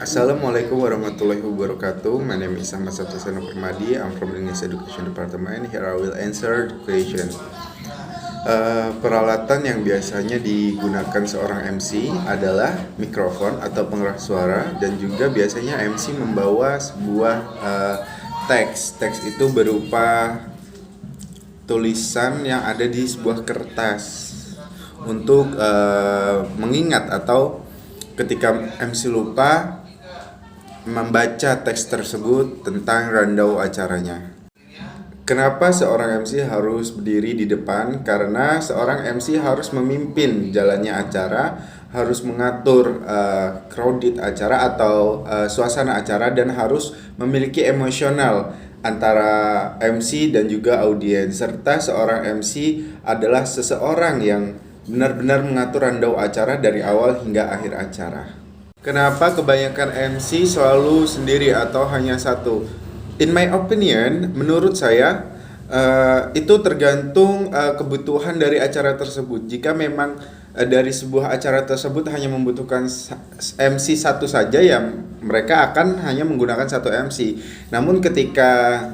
Assalamualaikum warahmatullahi wabarakatuh. My name is Ahmad Sabtasana Permadi. I'm from the English Education Department. Here I will answer the question. Peralatan yang biasanya digunakan seorang MC adalah mikrofon atau pengeras suara, dan juga biasanya MC membawa sebuah teks. Teks itu berupa tulisan yang ada di sebuah kertas untuk mengingat atau ketika MC lupa membaca teks tersebut tentang rundown acaranya. Kenapa seorang MC harus berdiri di depan? Karena seorang MC harus memimpin jalannya acara, harus mengatur crowded acara atau suasana acara, dan harus memiliki emosional antara MC dan juga audiens. Serta seorang MC adalah seseorang yang benar-benar mengatur rundown acara dari awal hingga akhir acara. Kenapa kebanyakan MC selalu sendiri atau hanya satu? In my opinion, menurut saya itu tergantung kebutuhan dari acara tersebut. Jika memang dari sebuah acara tersebut hanya membutuhkan MC satu saja, ya mereka akan hanya menggunakan satu MC. Namun ketika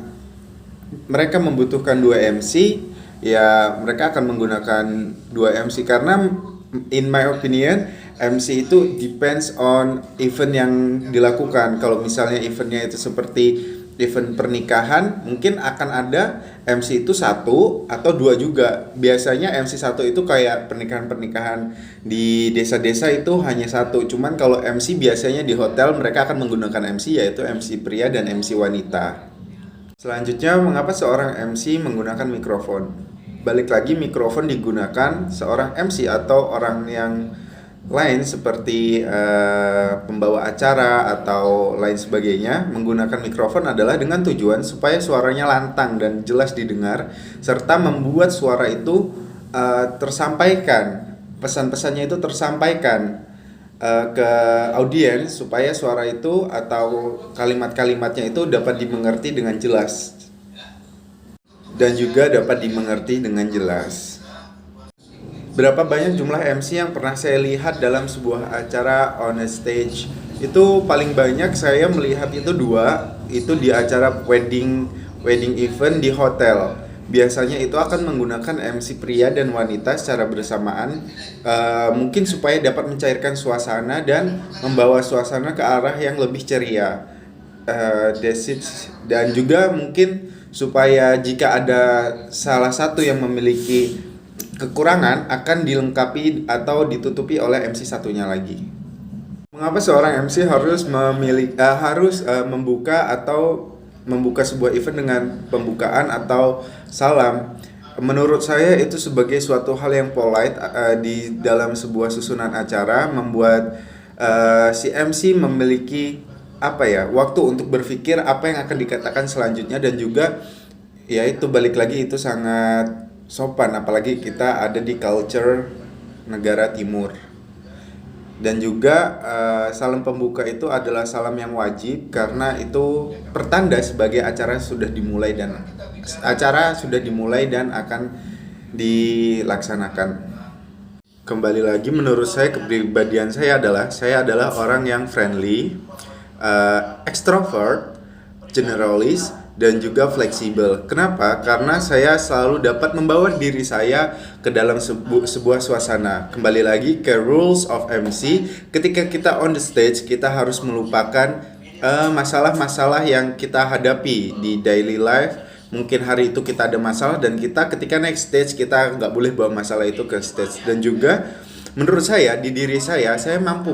mereka membutuhkan dua MC, ya mereka akan menggunakan dua MC, karena in my opinion MC itu depends on event yang dilakukan. Kalau misalnya eventnya itu seperti event pernikahan, mungkin akan ada MC itu satu atau dua juga. Biasanya MC satu itu kayak pernikahan-pernikahan di desa-desa itu hanya satu. Cuman kalau MC biasanya di hotel mereka akan menggunakan MC, yaitu MC pria dan MC wanita. Selanjutnya, mengapa seorang MC menggunakan mikrofon? Balik lagi, mikrofon digunakan seorang MC atau orang yang lain seperti pembawa acara atau lain sebagainya menggunakan mikrofon adalah dengan tujuan supaya suaranya lantang dan jelas didengar, serta membuat suara itu tersampaikan, pesan-pesannya itu tersampaikan ke audiens, supaya suara itu atau kalimat-kalimatnya itu dapat dimengerti dengan jelas dan juga dapat dimengerti dengan jelas. Berapa banyak jumlah MC yang pernah saya lihat dalam sebuah acara on a stage? Itu paling banyak saya melihat itu dua, itu di acara wedding event di hotel. Biasanya itu akan menggunakan MC pria dan wanita secara bersamaan, mungkin supaya dapat mencairkan suasana dan membawa suasana ke arah yang lebih ceria. Dan juga mungkin supaya jika ada salah satu yang memiliki kekurangan akan dilengkapi atau ditutupi oleh MC satunya lagi. Mengapa seorang MC harus membuka atau membuka sebuah event dengan pembukaan atau salam? Menurut saya itu sebagai suatu hal yang polite di dalam sebuah susunan acara, membuat si MC memiliki waktu untuk berpikir apa yang akan dikatakan selanjutnya, dan juga ya itu balik lagi itu sangat sopan, apalagi kita ada di culture negara timur. Dan juga salam pembuka itu adalah salam yang wajib, karena itu pertanda sebagai acara sudah dimulai dan akan dilaksanakan. Kembali lagi, menurut saya kepribadian saya adalah orang yang friendly, extrovert, generalis, dan juga fleksibel. Kenapa? Karena saya selalu dapat membawa diri saya ke dalam sebuah suasana. Kembali lagi ke rules of MC, ketika kita on the stage, kita harus melupakan masalah-masalah yang kita hadapi di daily life. Mungkin hari itu kita ada masalah, dan kita ketika naik stage, kita nggak boleh bawa masalah itu ke stage. Dan juga menurut saya, di diri saya mampu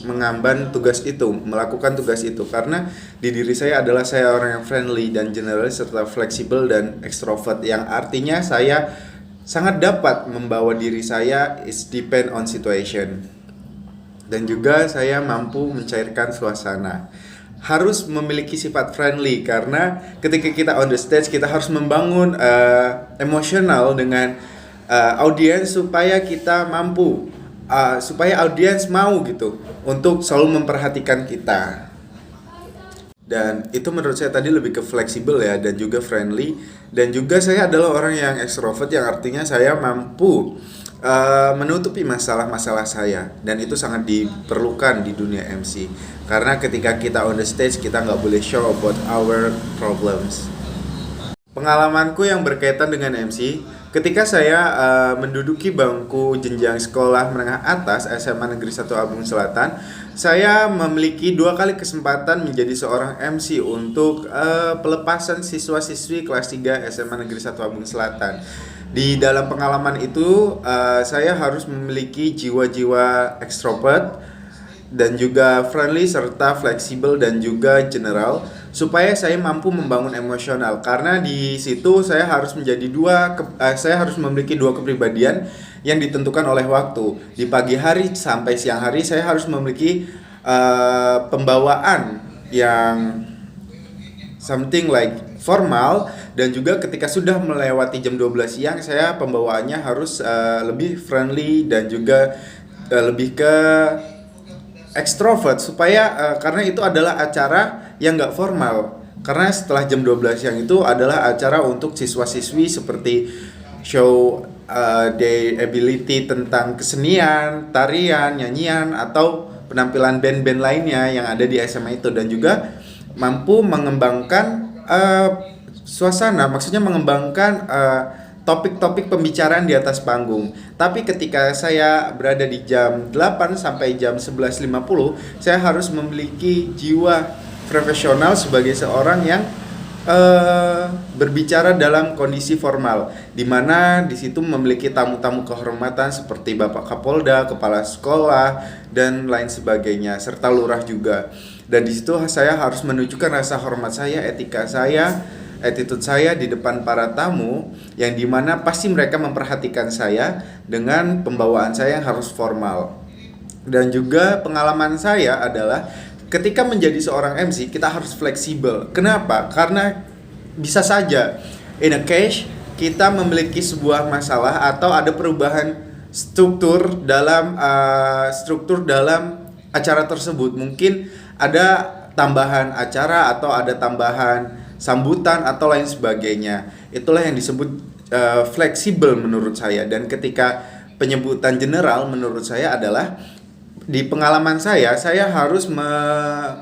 mengemban tugas itu, melakukan tugas itu, karena di diri saya adalah saya orang yang friendly dan generalis serta fleksibel dan extrovert, yang artinya saya sangat dapat membawa diri saya is depend on situation. Dan juga saya mampu mencairkan suasana. Harus memiliki sifat friendly, karena ketika kita on the stage, kita harus membangun emosional dengan audiens, supaya kita mampu supaya audiens mau gitu untuk selalu memperhatikan kita. Dan itu menurut saya tadi lebih ke fleksibel ya, dan juga friendly. Dan juga saya adalah orang yang extrovert, yang artinya saya mampu menutupi masalah-masalah saya, dan itu sangat diperlukan di dunia MC karena ketika kita on the stage kita nggak boleh show about our problems. Pengalamanku yang berkaitan dengan MC, ketika saya menduduki bangku jenjang sekolah menengah atas SMA Negeri 1 Abung Selatan, saya memiliki 2 kali kesempatan menjadi seorang MC untuk pelepasan siswa-siswi kelas 3 SMA Negeri 1 Abung Selatan. Di dalam pengalaman itu, saya harus memiliki jiwa-jiwa ekstrovert dan juga friendly serta fleksibel dan juga general supaya saya mampu membangun emosional, karena di situ saya harus saya harus memiliki 2 kepribadian yang ditentukan oleh waktu. Di pagi hari sampai siang hari saya harus memiliki pembawaan yang something like formal, dan juga ketika sudah melewati jam 12 siang saya pembawaannya harus lebih friendly dan juga lebih ke ekstrovert supaya karena itu adalah acara yang nggak formal, karena setelah jam 12 siang itu adalah acara untuk siswa-siswi seperti show their ability tentang kesenian, tarian, nyanyian, atau penampilan band-band lainnya yang ada di SMA itu, dan juga mampu mengembangkan suasana, maksudnya mengembangkan topik-topik pembicaraan di atas panggung. Tapi ketika saya berada di jam 8 sampai jam 11.50, saya harus memiliki jiwa profesional sebagai seorang yang berbicara dalam kondisi formal, di mana di situ memiliki tamu-tamu kehormatan seperti Bapak Kapolda, kepala sekolah, dan lain sebagainya, serta lurah juga. Dan di situ saya harus menunjukkan rasa hormat saya, etika saya, attitude saya di depan para tamu, yang dimana pasti mereka memperhatikan saya dengan pembawaan saya yang harus formal. Dan juga pengalaman saya adalah ketika menjadi seorang MC kita harus fleksibel. Kenapa? Karena bisa saja in a case kita memiliki sebuah masalah atau ada perubahan struktur dalam acara tersebut. Mungkin ada tambahan acara atau ada tambahan sambutan atau lain sebagainya. Itulah yang disebut fleksibel menurut saya. Dan ketika penyebutan general menurut saya adalah di pengalaman saya harus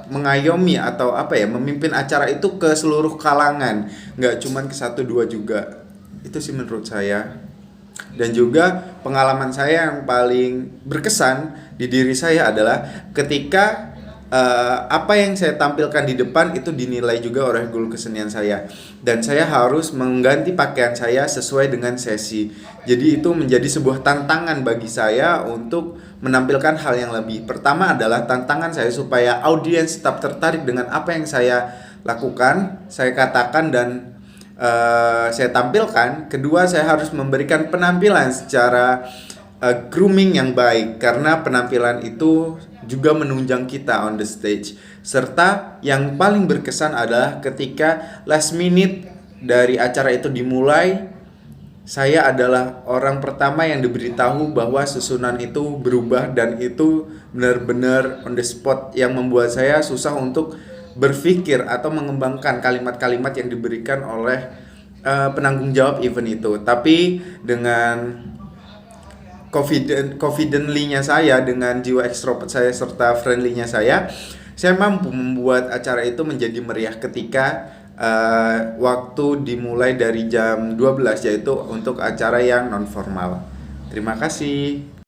mengayomi atau memimpin acara itu ke seluruh kalangan, nggak cuma ke 1-2 juga. Itu sih menurut saya. Dan juga pengalaman saya yang paling berkesan di diri saya adalah ketika apa yang saya tampilkan di depan itu dinilai juga oleh guru kesenian saya, dan saya harus mengganti pakaian saya sesuai dengan sesi. Jadi itu menjadi sebuah tantangan bagi saya untuk menampilkan hal yang lebih. Pertama adalah tantangan saya supaya audiens tetap tertarik dengan apa yang saya lakukan, saya katakan, dan saya tampilkan. Kedua, saya harus memberikan penampilan secara grooming yang baik, karena penampilan itu juga menunjang kita on the stage. Serta yang paling berkesan adalah ketika last minute dari acara itu dimulai, saya adalah orang pertama yang diberitahu bahwa susunan itu berubah, dan itu benar-benar on the spot yang membuat saya susah untuk berpikir atau mengembangkan kalimat-kalimat yang diberikan oleh penanggung jawab event itu. Tapi dengan confidently-nya saya, dengan jiwa ekstrovert saya serta friendly-nya saya mampu membuat acara itu menjadi meriah ketika waktu dimulai dari jam 12, yaitu untuk acara yang non formal. Terima kasih.